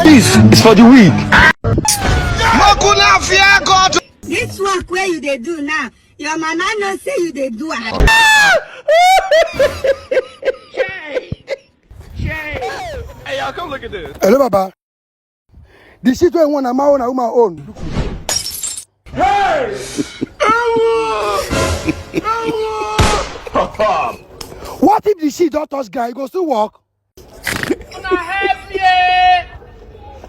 This is for the weak. This work where you they do now, your man no say you they do. Hey, y'all, come look at this. Hello, Baba. The shit where one my own. Hey! What if the shit don't touch guy? It goes to work.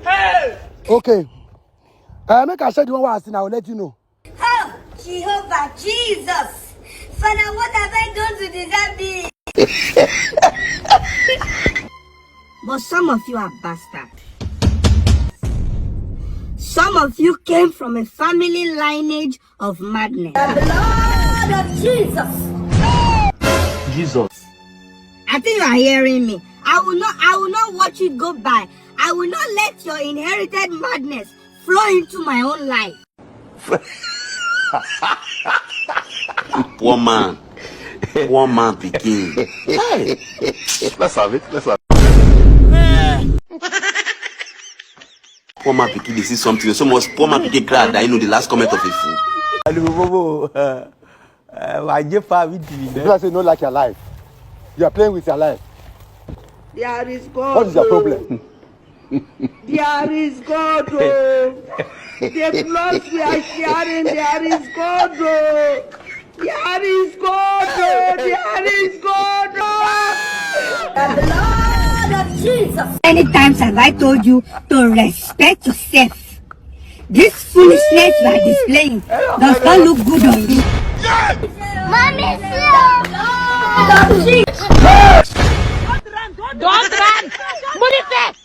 Hey! Okay. Make I share the one I see now. I'll let you know. Oh, Jehovah, Jesus. Father, what have I done to deserve this? But some of you are bastards. Some of you came from a family lineage of madness. The blood of Jesus. Jesus. I think you are hearing me. I will not watch it go by. I will not let your inherited madness flow into my own life. Poor man begin. Hey! Let's have it. Poor man begin. This is something. So much poor man begin cry that the last comment of a fool. People say no like your life. You are playing with your life. There is God. What is your problem? There is God. The blood we are sharing. There is God. There is God. There is God. The blood of Jesus. Many times have I told you to respect yourself. This foolishness you are displaying does not look good on you. Mommy, slow! Don't run! Move it!